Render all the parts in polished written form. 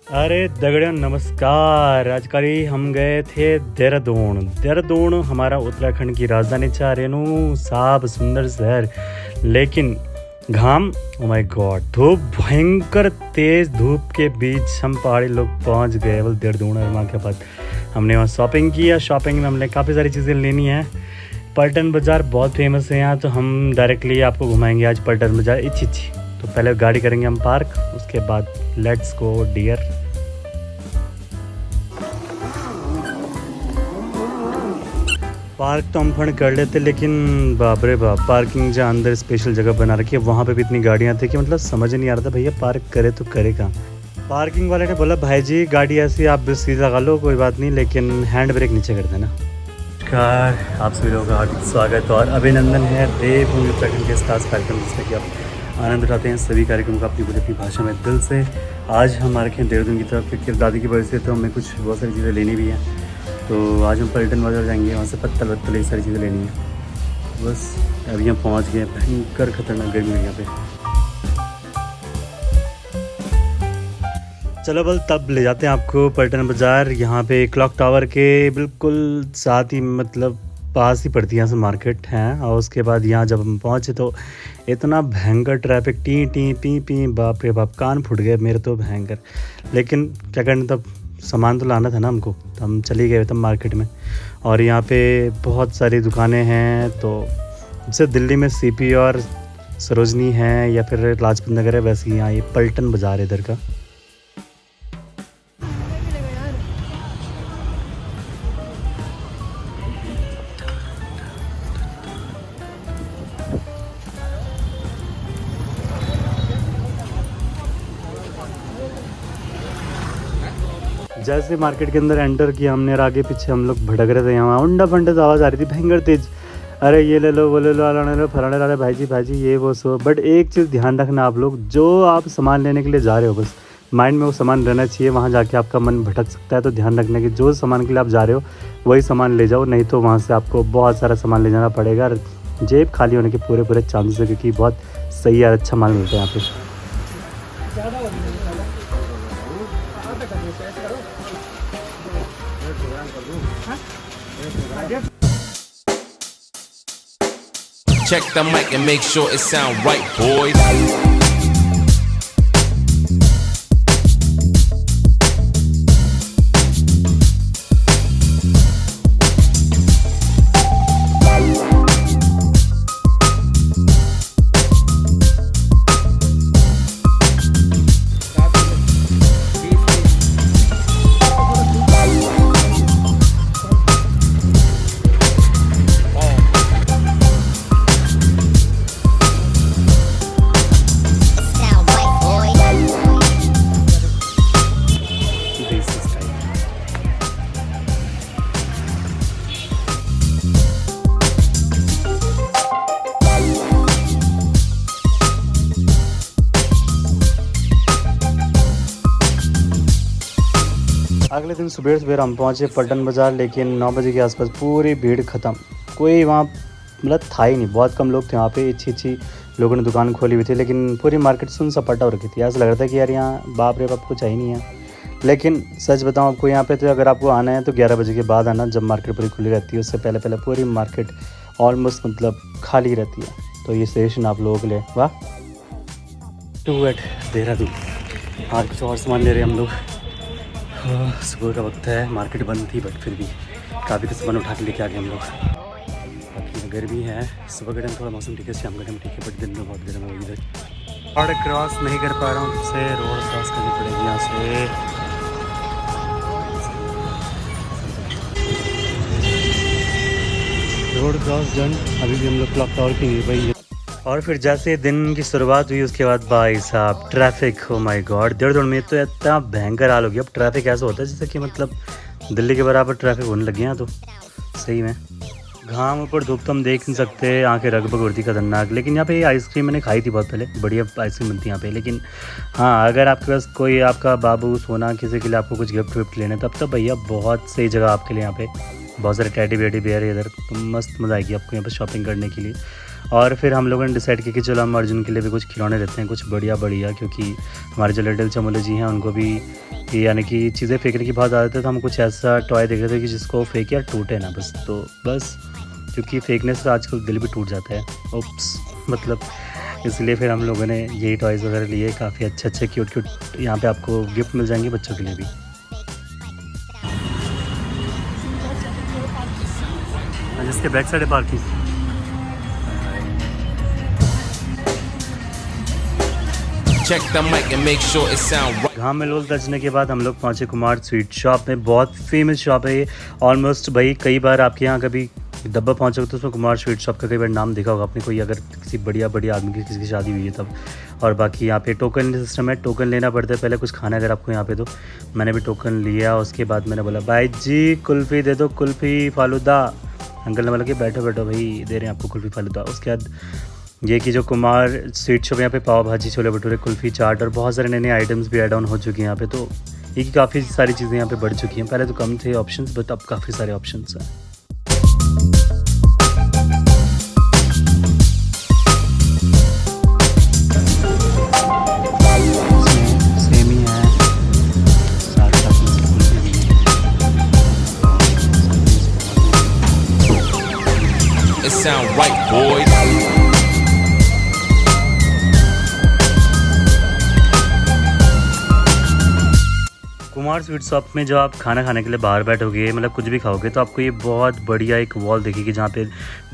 अरे दगड़ियों नमस्कार। आज कल ही हम गए थे देहरादून हमारा उत्तराखंड की राजधानी है। रेनू साफ सुंदर शहर, लेकिन घाम, ओ माय गॉड, धूप, भयंकर तेज धूप के बीच हम पहाड़ी लोग पहुंच गए देहरादून। और वहाँ के बाद हमने वहाँ शॉपिंग किया। शॉपिंग में हमने काफ़ी सारी चीज़ें लेनी है। पलटन बाज़ार बहुत फेमस है यहाँ, तो हम डायरेक्टली आपको घुमाएंगे आज पलटन बाज़ार। इच्छी तो पहले गाड़ी करेंगे हम पार्क, उसके बाद लेट्स गो डियर। पार्क तो हम फंड कर लेते, लेकिन बाप रे बाप, पार्किंग जो अंदर स्पेशल जगह बना रखी है वहाँ पे भी इतनी गाड़ियाँ थी कि मतलब समझ नहीं आ रहा था भैया पार्क करे तो करे कहाँ। पार्किंग वाले ने बोला भाई जी गाड़ी ऐसी आप सीधा लगा लो, कोई बात नहीं, लेकिन हैंड ब्रेक नीचे कर देना। नमस्कार, आप सभी लोगों का हार्दिक स्वागत और अभिनंदन है देवभूमि उत्तराखंड के इस खास कार्यक्रम जिसमें कि आप आनंद उठाते हैं सभी कार्यक्रमों का अपनी पूरी अपनी भाषा में दिल से। आज हम आ रखे हैं देहरादून की तरफ, क्योंकि दादी की वजह से तो हमें कुछ बहुत सारी चीज़ें लेनी भी हैं। तो आज हम पलटन बाज़ार जाएंगे, वहाँ से पत्तल वत्तल ये सारी चीज़ें लेनी है। बस अभी हम पहुँच गए। भयंकर खतरनाक गर्मी है यहाँ पे। चलो बल तब ले जाते हैं आपको पलटन बाज़ार। यहाँ पे क्लॉक टावर के बिल्कुल साथ ही, मतलब पास ही पड़ती है यहाँ से मार्केट है। और उसके बाद यहाँ जब हम पहुँचे तो इतना भयंकर traffic, T T P P, बाप रे बाप, कान फूट गए मेरे तो भयंकर। लेकिन क्या करना, तब सामान तो लाना था ना हमको, तो हम चले गए तब मार्केट में। और यहाँ पे बहुत सारी दुकानें हैं, तो जैसे दिल्ली में सीपी और सरोजनी है या फिर लाजपत नगर है, वैसे ही यहाँ ये पलटन बाज़ार है इधर का। जैसे मार्केट के अंदर एंटर किया हमने और आगे पीछे हम लोग भटक रहे थे, यहाँ उंडा फंडे से आवाज़ आ रही थी भयंकर तेज। अरे ये ले लो, वो ले लो, अलाने लो, फलाने ला, भाई जी ये वो सो। बट एक चीज़ ध्यान रखना, आप लोग जो आप सामान लेने के लिए जा रहे हो, बस माइंड में वो सामान रहना चाहिए। वहाँ जाके आपका मन भटक सकता है, तो ध्यान रखना कि जो सामान के लिए आप जा रहे हो वही सामान ले जाओ, नहीं तो वहाँ से आपको बहुत सारा सामान ले जाना पड़ेगा। जेब खाली होने के पूरे चांसेस है, क्योंकि बहुत सही और अच्छा माल मिलता है यहाँ पे। Check the mic and make sure it sound right, boys. अगले दिन सुबह हम पहुँचे पलटन बाज़ार, लेकिन 9 बजे के आसपास पूरी भीड़ ख़त्म। कोई वहाँ मतलब था ही नहीं, बहुत कम लोग थे वहाँ पे। अच्छी लोगों ने दुकान खोली हुई थी, लेकिन पूरी मार्केट सुन सपाटा हो रखी थी। ऐसा लग रहा था कि यार यहाँ बाप रे बाप कुछ है ही नहीं है। लेकिन सच बताऊँ आपको, यहाँ पे तो अगर आपको आना है तो 11 बजे के बाद आना, जब मार्केट पूरी खुली रहती है। उससे पहले पूरी मार्केट ऑलमोस्ट मतलब खाली रहती है। तो ये सजेशन आप लोगों के लिए। वाह, टू एट देहरादून। और कुछ और सामान ले रहे हैं हम लोग। सुबह का वक्त है, मार्केट बंद थी, बट फिर भी काफ़ी कुछ सामान उठा के लेके आ गए हम लोग। बाकी गर्मी है, सुबह के टाइम थोड़ा मौसम ठीक है, शाम का टाइम ठीक है, बट दिन में बहुत गर्म होगी इधर। रोड क्रॉस नहीं कर पा रहा हूँ, से रोड क्रॉस करनी पड़ेगी यहाँ से। Road cross done. अभी भी हम लोग क्लॉक टावर की नहीं भाई। और फिर जैसे दिन की शुरुआत हुई, उसके बाद भाई साहब traffic, oh my God, Dehradun में तो इतना भयंकर हाल हो गया। अब ट्रैफिक ऐसा होता है जैसे कि मतलब दिल्ली के बराबर ट्रैफिक होने लगे हैं। तो सही में घाम ऊपर धूप तो हम देख नहीं सकते, आंखें रगबग उड़ती खतरनाक। लेकिन यहाँ पे आइसक्रीम मैंने खाई थी बहुत पहले, बढ़िया आइसक्रीम बनती है यहाँ पे। लेकिन हाँ, अगर आपके पास कोई आपका बाबू सोना किसी के लिए आपको कुछ गिफ्ट विफ्ट लेने, तब तो भैया बहुत सही जगह आपके लिए। यहाँ पे बहुत सारे टैडी बेडी बेयर इधर, तो मस्त मज़ा आएगी आपको यहाँ पर शॉपिंग करने के लिए। और फिर हम लोगों ने डिसाइड किया कि चलो हम अर्जुन के लिए भी कुछ खिलौने देते हैं, कुछ बढ़िया, क्योंकि हमारे जो लिटिल चमोले जी हैं उनको भी कि यानी कि चीज़ें फेंकने की बहुत आदत है, तो हम कुछ ऐसा टॉय देख रहे थे कि जिसको फेंके या टूटे ना बस। तो बस क्योंकि फेंकने से आजकल दिल भी टूट जाता है, ओप्स मतलब, इसलिए फिर हम लोगों ने यही टॉयज़ वगैरह लिए। काफ़ी अच्छे अच्छे क्यूट क्यूट यहाँ पे आपको गिफ्ट मिल जाएंगे बच्चों के लिए भी। जिसके बैक साइड है parking. Check the mic and make sure it sound right. घाम में लोल दर्जने के बाद हम लोग पहुँचे कुमार स्वीट शॉप में। बहुत फेमस शॉप है ये ऑलमोस्ट। भाई कई बार आपके यहाँ कभी डब्बा पहुँचे तो उसमें कुमार स्वीट शॉप का कई बार नाम देखा होगा आपने, कोई अगर किसी बढ़िया आदमी की किसी की शादी हुई है तब। और बाकी यहाँ पे टोकन सिस्टम है, टोकन लेना पड़ता है पहले कुछ खाना अगर आपको यहाँ पे। तो मैंने भी टोकन लिया, उसके बाद मैंने बोला भाई जी कुल्फ़ी दे दो, कुल्फ़ी फालूदा। अंकल ने बोला कि बैठो बैठो भाई, दे रहे हैं आपको कुल्फ़ी फालूदा। उसके बाद ये कि जो कुमार स्वीट शॉप यहाँ पे पाव भाजी, छोले भटूरे, कुल्फ़ी, चाट और बहुत सारे नए नए आइटम्स भी ऐड ऑन हो चुकी हैं यहाँ पे। तो ये कि काफ़ी सारी चीज़ें यहाँ पे बढ़ चुकी हैं। पहले तो कम थे ऑप्शंस, बट अब काफ़ी सारे ऑप्शंस हैं। सेमी है, साथ साथ में कुल्फ़ी भी है। It sound right, boys. Kumar sweet shop में जो आप खाना खाने के लिए बाहर बैठोगे, मतलब कुछ भी खाओगे, तो आपको ये बहुत बढ़िया एक वॉल दिखेगी जहाँ पे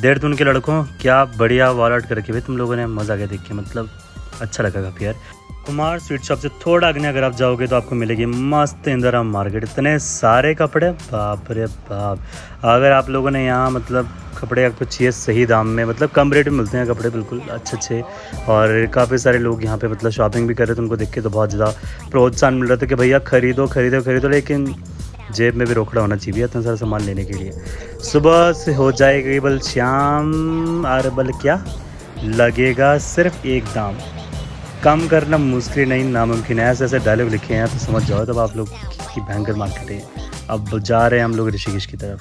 देहरादून के लड़कों क्या बढ़िया वॉल आर्ट करके भाई तुम लोगों ने, मज़ा आ गया देख के, मतलब अच्छा लगा काफ़ी यार। कुमार स्वीट शॉप से थोड़ा आगे अगर आप जाओगे तो आपको मिलेगी मस्त इंदिरा मार्केट। इतने सारे कपड़े, बाप रे बाप। अगर आप लोगों ने यहाँ मतलब कपड़े आपको चाहिए सही दाम में, मतलब कम रेट में मिलते हैं कपड़े बिल्कुल अच्छे अच्छे। और काफ़ी सारे लोग यहाँ पे मतलब शॉपिंग भी कर रहे थे, उनको देख के तो बहुत ज़्यादा प्रोत्साहन मिल रहा था कि भैया खरीदो खरीदो खरीदो। लेकिन जेब में भी रोकड़ा होना चाहिए इतना सारा सामान लेने के लिए। सुबह से हो जाएगी बल शाम, और बल क्या लगेगा सिर्फ एक दाम, कम करना मुश्किल नहीं नामुमकिन है। ऐसे ऐसे डायलॉग लिखे हैं तो समझ जाओ तब आप लोग की भयंकर मार्केट है। अब जा रहे हैं हम लोग ऋषिकेश की तरफ।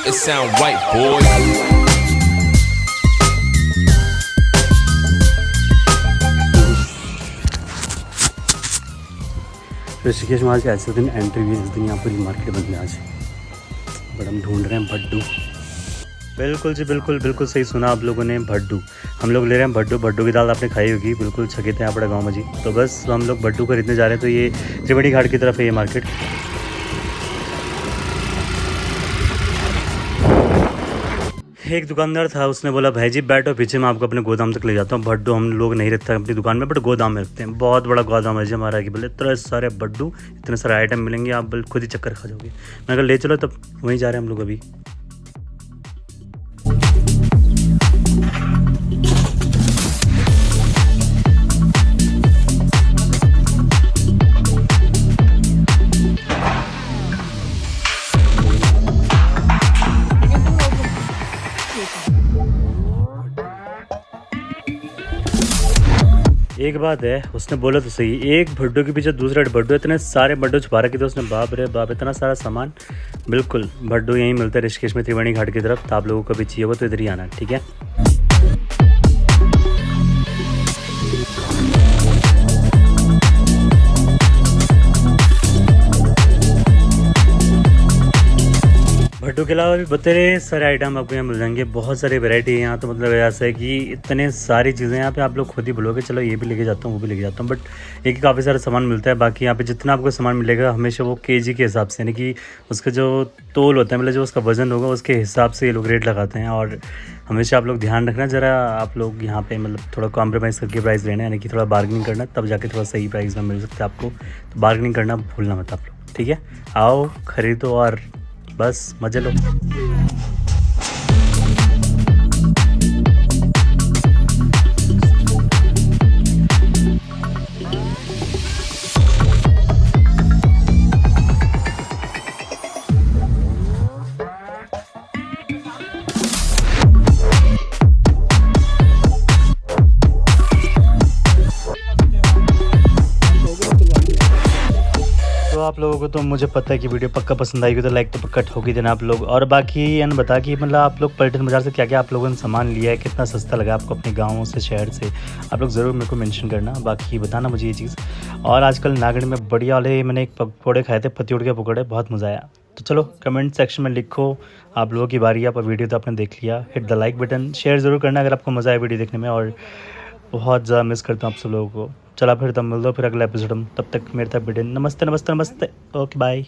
It sound right, boys. Rishikesh में आज ऐसे दिन एंट्री हुई जिस दिन यहाँ पूरी मार्केट बंद है आज। बट हम ढूंढ रहे हैं भड्डू। बिल्कुल जी बिल्कुल, बिल्कुल सही सुना आप लोगों ने, भड्डू। हम लोग ले रहे हैं भड्डू। भड्डू की दाल आपने खाई होगी, बिल्कुल छके थे अपने गाँव में जी। तो बस हम लोग भड्डू खरीदने जा रहे हैं। तो ये त्रिवेणी घाट की तरफ है ये मार्केट। एक दुकानदार था, उसने बोला भाई जी बैठो पीछे, मैं आपको अपने गोदाम तक ले जाता हूँ। भड्डू हम लोग नहीं रखते अपनी दुकान में, बट गोदाम में रखते हैं। बहुत बड़ा गोदाम है जी हमारा, कि बोले इतने सारे भड्डू, इतने सारे आइटम मिलेंगे, आप बल खुद ही चक्कर खा जाओगे। मैं कहा ले चलो, तब वहीं जा रहे हैं हम लोग अभी। एक बात है, उसने बोला तो सही, एक भड्डू के पीछे दूसरा भड्डू, इतने सारे भड्डू छुपा रखे थे उसने, बाप रे बाप, इतना सारा सामान। बिल्कुल भड्डू यहीं मिलता है ऋषिकेश में, त्रिवेणी घाट की तरफ। तो आप लोगों को कभी चाहिए हो तो इधर ही आना, ठीक है। भड्डू के अलावा भी बतेरे सारे आइटम आपको यहाँ मिल जाएंगे। बहुत सारी वैरायटी है यहाँ, तो मतलब ऐसा है कि इतने सारी चीज़ें यहाँ पे आप लोग खुद ही बोलोगे चलो ये भी लेके जाता हूँ वो भी लेके जाता हूँ। बट एक काफ़ी सारा सामान मिलता है। बाकी यहाँ पे जितना आपको सामान मिलेगा हमेशा वो केजी के हिसाब से, यानी कि उसका जो तोल होता है, मतलब जो उसका वज़न होगा उसके हिसाब से ये लोग रेट लगाते हैं। और हमेशा आप लोग ध्यान रखना ज़रा, आप लोग यहाँ पे मतलब थोड़ा कॉम्प्रोमाइज़ करके प्राइस लेना, यानी कि थोड़ा बार्गेनिंग करना, तब जाके थोड़ा सही प्राइस में मिल सकता है आपको। तो बार्गेनिंग करना भूलना मत आप लोग, ठीक है। आओ खरीदो और बस मजे लो। आप लोगों को तो मुझे पता है कि वीडियो पक्का पसंद आएगी, तो लाइक तो पक्का ठोक ही देना आप लोग। और बाकी एन बता कि मतलब आप लोग पलटन बाज़ार से क्या क्या आप लोगों ने सामान लिया है, कितना सस्ता लगा आपको अपने गाँव से शहर से, आप लोग ज़रूर मेरे को मेंशन करना, बाकी बताना मुझे ये चीज़। और आजकल नागड़ में बढ़िया वाले मैंने एक पकौड़े खाए थे, पत्ती के पकौड़े, बहुत मज़ा आया। तो चलो कमेंट सेक्शन में लिखो, आप लोगों की बारी है। आप वीडियो तो आपने देख लिया, hit the like button, share ज़रूर करना अगर आपको मज़ा आया वीडियो देखने में। और बहुत ज़्यादा मिस करता हूँ आप सब लोगों को। चला फिर तब मिल दो फिर अगला एपिसोड में, तब तक मेरे तक वीडियो। नमस्ते नमस्ते नमस्ते, ओके बाय।